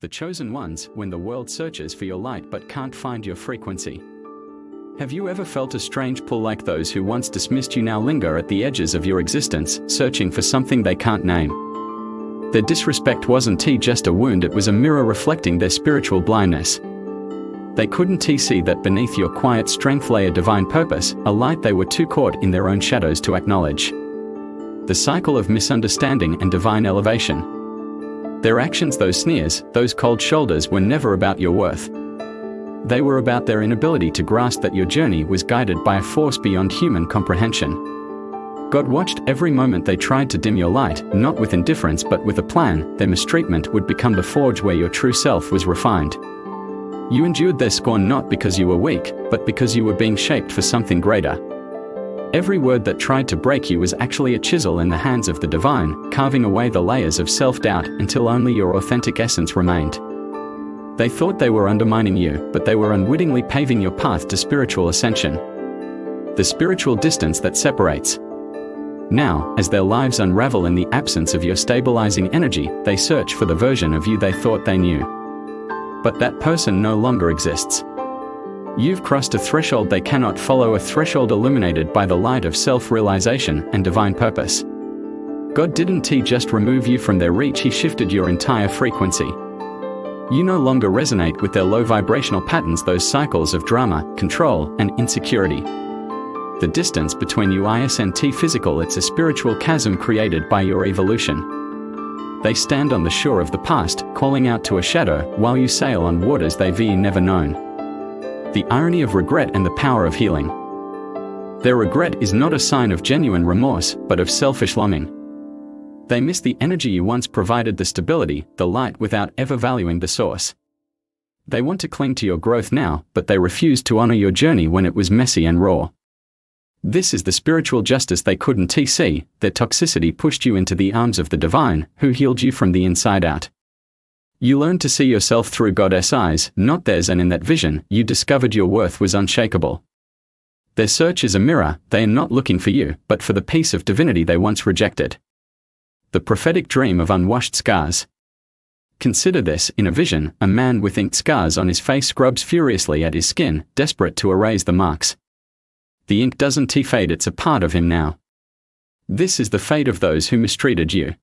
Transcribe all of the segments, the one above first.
The chosen ones, when the world searches for your light but can't find your frequency. Have you ever felt a strange pull like those who once dismissed you now linger at the edges of your existence, searching for something they can't name? Their disrespect wasn't just a wound, it was a mirror reflecting their spiritual blindness. They couldn't see that beneath your quiet strength lay a divine purpose, a light they were too caught in their own shadows to acknowledge. The cycle of misunderstanding and divine elevation. Their actions, those sneers, those cold shoulders, were never about your worth. They were about their inability to grasp that your journey was guided by a force beyond human comprehension. God watched every moment they tried to dim your light, not with indifference but with a plan. Their mistreatment would become the forge where your true self was refined. You endured their scorn not because you were weak, but because you were being shaped for something greater. Every word that tried to break you was actually a chisel in the hands of the divine, carving away the layers of self-doubt until only your authentic essence remained. They thought they were undermining you, but they were unwittingly paving your path to spiritual ascension. The spiritual distance that separates. Now, as their lives unravel in the absence of your stabilizing energy, they search for the version of you they thought they knew. But that person no longer exists. You've crossed a threshold they cannot follow, a threshold illuminated by the light of self-realization and divine purpose. God didn't just remove you from their reach, He shifted your entire frequency. You no longer resonate with their low vibrational patterns, those cycles of drama, control, and insecurity. The distance between you isn't physical, it's a spiritual chasm created by your evolution. They stand on the shore of the past, calling out to a shadow, while you sail on waters they've never known. The irony of regret and the power of healing. Their regret is not a sign of genuine remorse, but of selfish longing. They miss the energy you once provided, the stability, the light, without ever valuing the source. They want to cling to your growth now, but they refuse to honor your journey when it was messy and raw. This is the spiritual justice they couldn't see. Their toxicity pushed you into the arms of the divine, who healed you from the inside out. You learned to see yourself through God's eyes, not theirs, and in that vision, you discovered your worth was unshakable. Their search is a mirror. They are not looking for you, but for the piece of divinity they once rejected. The prophetic dream of unwashed scars. Consider this: in a vision, a man with inked scars on his face scrubs furiously at his skin, desperate to erase the marks. The ink doesn't fade, it's a part of him now. This is the fate of those who mistreated you.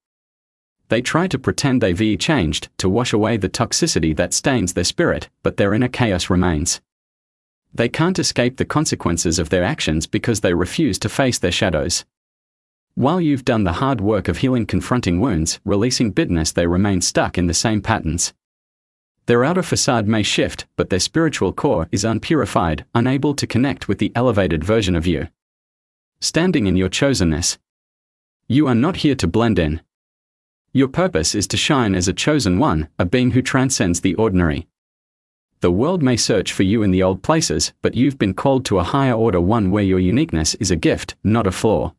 They try to pretend they've changed, to wash away the toxicity that stains their spirit, but their inner chaos remains. They can't escape the consequences of their actions because they refuse to face their shadows. While you've done the hard work of healing, confronting wounds, releasing bitterness, they remain stuck in the same patterns. Their outer facade may shift, but their spiritual core is unpurified, unable to connect with the elevated version of you. Standing in your chosenness. You are not here to blend in. Your purpose is to shine as a chosen one, a being who transcends the ordinary. The world may search for you in the old places, but you've been called to a higher order, one where your uniqueness is a gift, not a flaw.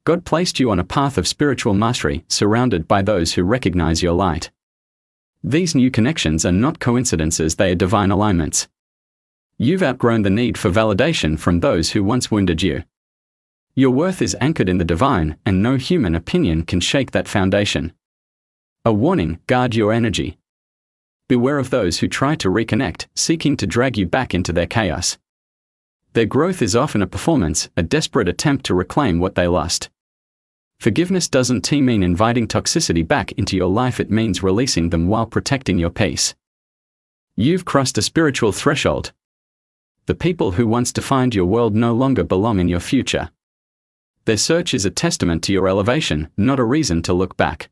God placed you on a path of spiritual mastery, surrounded by those who recognize your light. These new connections are not coincidences, they are divine alignments. You've outgrown the need for validation from those who once wounded you. Your worth is anchored in the divine, and no human opinion can shake that foundation. A warning: guard your energy. Beware of those who try to reconnect, seeking to drag you back into their chaos. Their growth is often a performance, a desperate attempt to reclaim what they lost. Forgiveness doesn't mean inviting toxicity back into your life, it means releasing them while protecting your peace. You've crossed a spiritual threshold. The people who once defined your world no longer belong in your future. Their search is a testament to your elevation, not a reason to look back.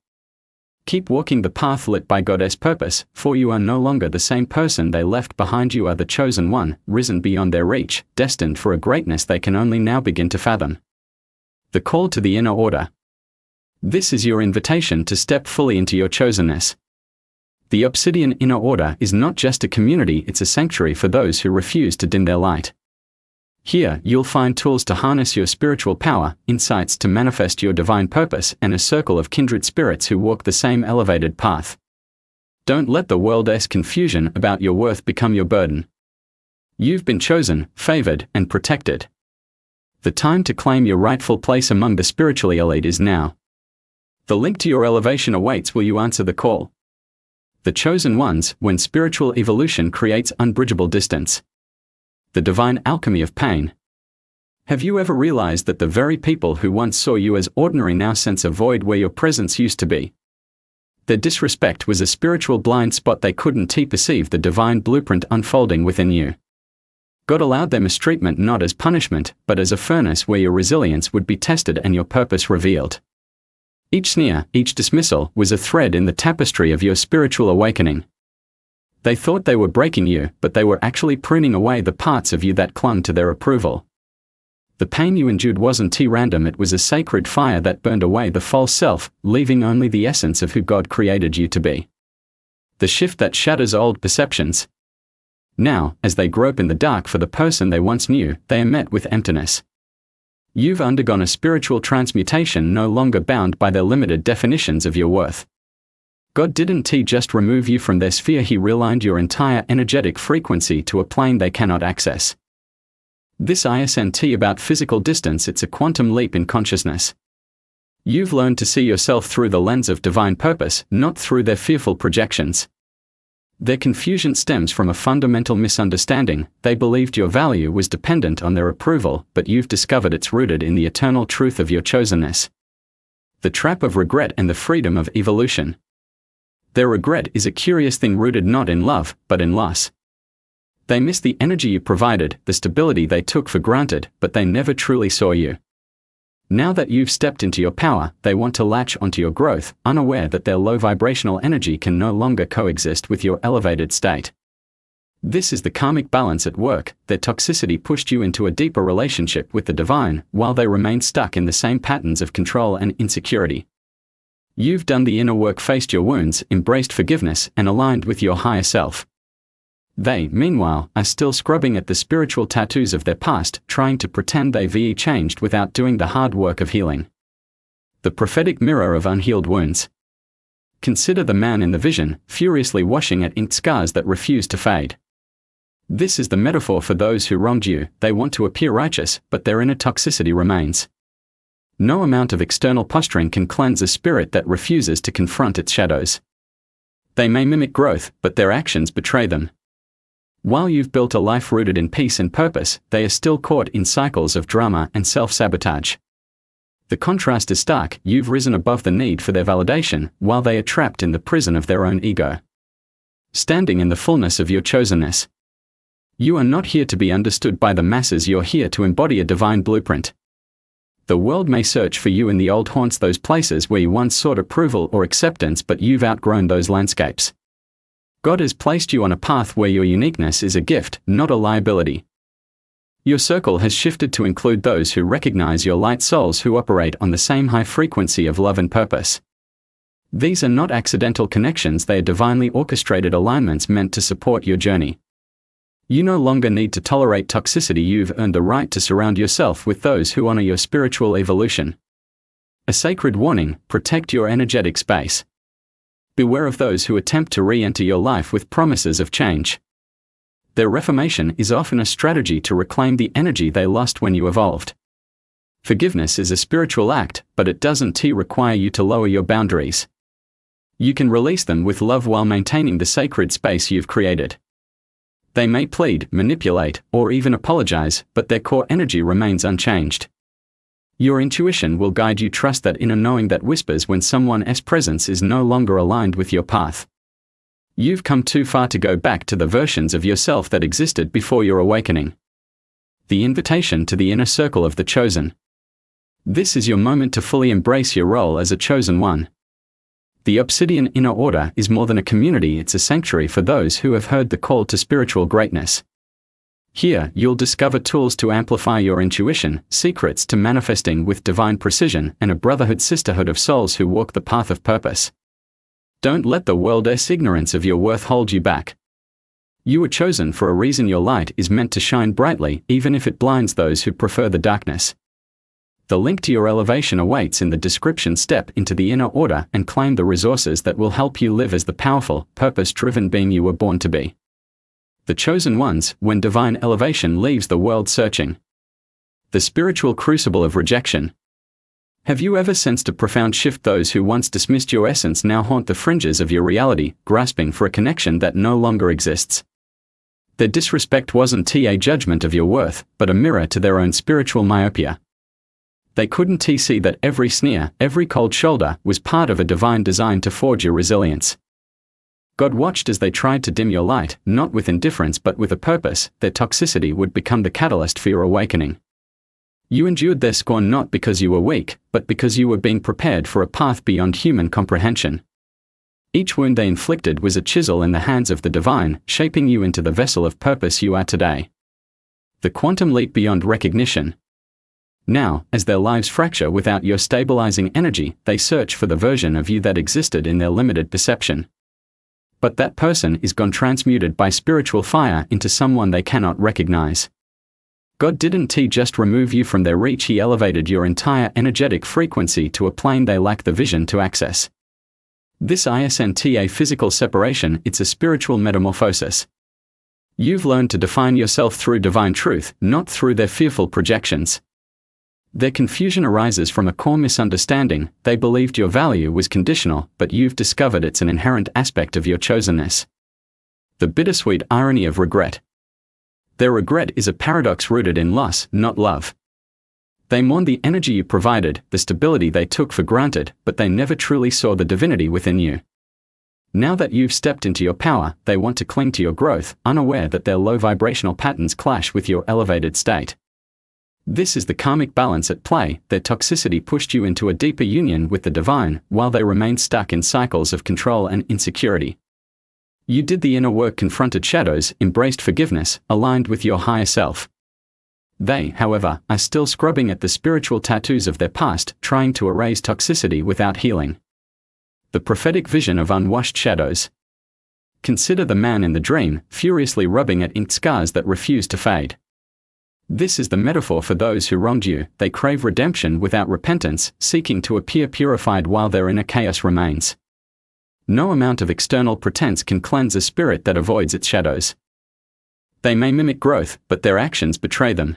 Keep walking the path lit by God's purpose, for you are no longer the same person they left behind. You are the chosen one, risen beyond their reach, destined for a greatness they can only now begin to fathom. The call to the inner order. This is your invitation to step fully into your chosenness. The Obsidian Inner Order is not just a community, it's a sanctuary for those who refuse to dim their light. Here, you'll find tools to harness your spiritual power, insights to manifest your divine purpose, and a circle of kindred spirits who walk the same elevated path. Don't let the world's confusion about your worth become your burden. You've been chosen, favored, and protected. The time to claim your rightful place among the spiritually elite is now. The link to your elevation awaits. Will you answer the call? The chosen ones, when spiritual evolution creates unbridgeable distance. The divine alchemy of pain. Have you ever realized that the very people who once saw you as ordinary now sense a void where your presence used to be? Their disrespect was a spiritual blind spot they couldn't perceive the divine blueprint unfolding within you. God allowed their mistreatment not as punishment, but as a furnace where your resilience would be tested and your purpose revealed. Each sneer, each dismissal, was a thread in the tapestry of your spiritual awakening. They thought they were breaking you, but they were actually pruning away the parts of you that clung to their approval. The pain you endured wasn't random, it was a sacred fire that burned away the false self, leaving only the essence of who God created you to be. The shift that shatters old perceptions. Now, as they grope in the dark for the person they once knew, they are met with emptiness. You've undergone a spiritual transmutation, no longer bound by their limited definitions of your worth. God didn't just remove you from their sphere, He realigned your entire energetic frequency to a plane they cannot access. This isn't about physical distance, it's a quantum leap in consciousness. You've learned to see yourself through the lens of divine purpose, not through their fearful projections. Their confusion stems from a fundamental misunderstanding. They believed your value was dependent on their approval, but you've discovered it's rooted in the eternal truth of your chosenness. The trap of regret and the freedom of evolution. Their regret is a curious thing rooted not in love, but in loss. They miss the energy you provided, the stability they took for granted, but they never truly saw you. Now that you've stepped into your power, they want to latch onto your growth, unaware that their low vibrational energy can no longer coexist with your elevated state. This is the karmic balance at work. Their toxicity pushed you into a deeper relationship with the divine, while they remained stuck in the same patterns of control and insecurity. You've done the inner work, faced your wounds, embraced forgiveness, and aligned with your higher self. They, meanwhile, are still scrubbing at the spiritual tattoos of their past, trying to pretend they've changed without doing the hard work of healing. The prophetic mirror of unhealed wounds. Consider the man in the vision, furiously washing at ink scars that refuse to fade. This is the metaphor for those who wronged you. They want to appear righteous, but their inner toxicity remains. No amount of external posturing can cleanse a spirit that refuses to confront its shadows. They may mimic growth, but their actions betray them. While you've built a life rooted in peace and purpose, they are still caught in cycles of drama and self-sabotage. The contrast is stark. You've risen above the need for their validation, while they are trapped in the prison of their own ego. Standing in the fullness of your chosenness. You are not here to be understood by the masses, you're here to embody a divine blueprint. The world may search for you in the old haunts, those places where you once sought approval or acceptance, but you've outgrown those landscapes. God has placed you on a path where your uniqueness is a gift, not a liability. Your circle has shifted to include those who recognize your light souls, who operate on the same high frequency of love and purpose. These are not accidental connections, they are divinely orchestrated alignments meant to support your journey. You no longer need to tolerate toxicity, you've earned the right to surround yourself with those who honor your spiritual evolution. A sacred warning: protect your energetic space. Beware of those who attempt to re-enter your life with promises of change. Their reformation is often a strategy to reclaim the energy they lost when you evolved. Forgiveness is a spiritual act, but it doesn't require you to lower your boundaries. You can release them with love while maintaining the sacred space you've created. They may plead, manipulate, or even apologize, but their core energy remains unchanged. Your intuition will guide you. Trust that inner knowing that whispers when someone's presence is no longer aligned with your path. You've come too far to go back to the versions of yourself that existed before your awakening. The invitation to the inner circle of the chosen. This is your moment to fully embrace your role as a chosen one. The Obsidian Inner Order is more than a community, it's a sanctuary for those who have heard the call to spiritual greatness. Here, you'll discover tools to amplify your intuition, secrets to manifesting with divine precision, and a sisterhood of souls who walk the path of purpose. Don't let the world's ignorance of your worth hold you back. You were chosen for a reason. Your light is meant to shine brightly, even if it blinds those who prefer the darkness. The link to your elevation awaits in the description. Step into the inner order and claim the resources that will help you live as the powerful, purpose-driven being you were born to be. The chosen ones, when divine elevation leaves the world searching. The spiritual crucible of rejection. Have you ever sensed a profound shift? Those who once dismissed your essence now haunt the fringes of your reality, grasping for a connection that no longer exists. Their disrespect wasn't a judgment of your worth, but a mirror to their own spiritual myopia. They couldn't see that every sneer, every cold shoulder, was part of a divine design to forge your resilience. God watched as they tried to dim your light, not with indifference but with a purpose. Their toxicity would become the catalyst for your awakening. You endured their scorn not because you were weak, but because you were being prepared for a path beyond human comprehension. Each wound they inflicted was a chisel in the hands of the divine, shaping you into the vessel of purpose you are today. The quantum leap beyond recognition. Now, as their lives fracture without your stabilizing energy, they search for the version of you that existed in their limited perception. But that person is gone, transmuted by spiritual fire into someone they cannot recognize. God didn't just remove you from their reach, He elevated your entire energetic frequency to a plane they lack the vision to access. This isn't a physical separation, it's a spiritual metamorphosis. You've learned to define yourself through divine truth, not through their fearful projections. Their confusion arises from a core misunderstanding. They believed your value was conditional, but you've discovered it's an inherent aspect of your chosenness. The bittersweet irony of regret. Their regret is a paradox rooted in loss, not love. They mourn the energy you provided, the stability they took for granted, but they never truly saw the divinity within you. Now that you've stepped into your power, they want to cling to your growth, unaware that their low vibrational patterns clash with your elevated state. This is the karmic balance at play. Their toxicity pushed you into a deeper union with the divine, while they remained stuck in cycles of control and insecurity. You did the inner work, confronted shadows, embraced forgiveness, aligned with your higher self. They, however, are still scrubbing at the spiritual tattoos of their past, trying to erase toxicity without healing. The prophetic vision of unwashed shadows. Consider the man in the dream, furiously rubbing at ink scars that refuse to fade. This is the metaphor for those who wronged you. They crave redemption without repentance, seeking to appear purified while their inner chaos remains. No amount of external pretense can cleanse a spirit that avoids its shadows. They may mimic growth, but their actions betray them.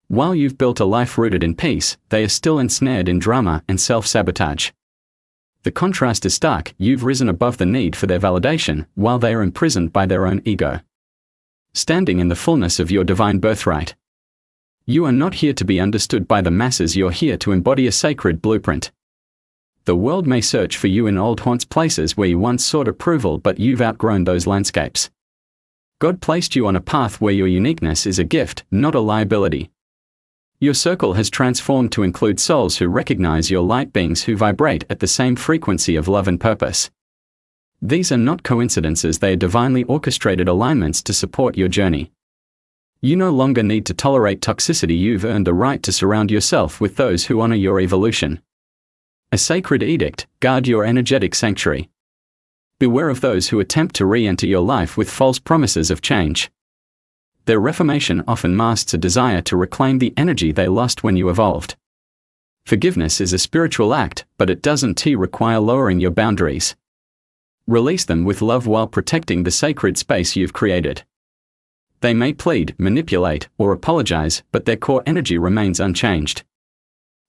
While you've built a life rooted in peace, they are still ensnared in drama and self-sabotage. The contrast is stark. You've risen above the need for their validation, while they are imprisoned by their own ego. Standing in the fullness of your divine birthright. You are not here to be understood by the masses, you're here to embody a sacred blueprint. The world may search for you in old haunts, places where you once sought approval, but you've outgrown those landscapes. God placed you on a path where your uniqueness is a gift, not a liability. Your circle has transformed to include souls who recognize your light, beings who vibrate at the same frequency of love and purpose. These are not coincidences, they are divinely orchestrated alignments to support your journey. You no longer need to tolerate toxicity, you've earned the right to surround yourself with those who honor your evolution. A sacred edict: guard your energetic sanctuary. Beware of those who attempt to re-enter your life with false promises of change. Their reformation often masks a desire to reclaim the energy they lost when you evolved. Forgiveness is a spiritual act, but it doesn't require lowering your boundaries. Release them with love while protecting the sacred space you've created. They may plead, manipulate, or apologize, but their core energy remains unchanged.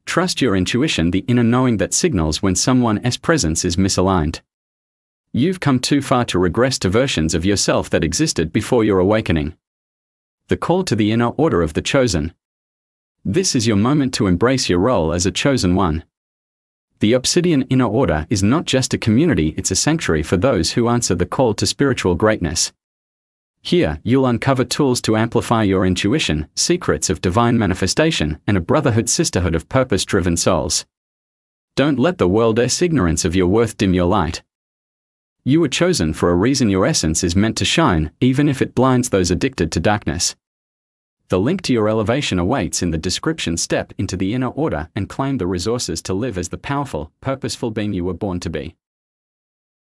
Trust your intuition, the inner knowing that signals when someone's presence is misaligned. You've come too far to regress to versions of yourself that existed before your awakening. The call to the inner order of the chosen. This is your moment to embrace your role as a chosen one. The Obsidian Inner Order is not just a community, it's a sanctuary for those who answer the call to spiritual greatness. Here, you'll uncover tools to amplify your intuition, secrets of divine manifestation, and a brotherhood-sisterhood of purpose-driven souls. Don't let the world's ignorance of your worth dim your light. You were chosen for a reason, your essence is meant to shine, even if it blinds those addicted to darkness. The link to your elevation awaits in the description. Step into the inner order and claim the resources to live as the powerful, purposeful being you were born to be.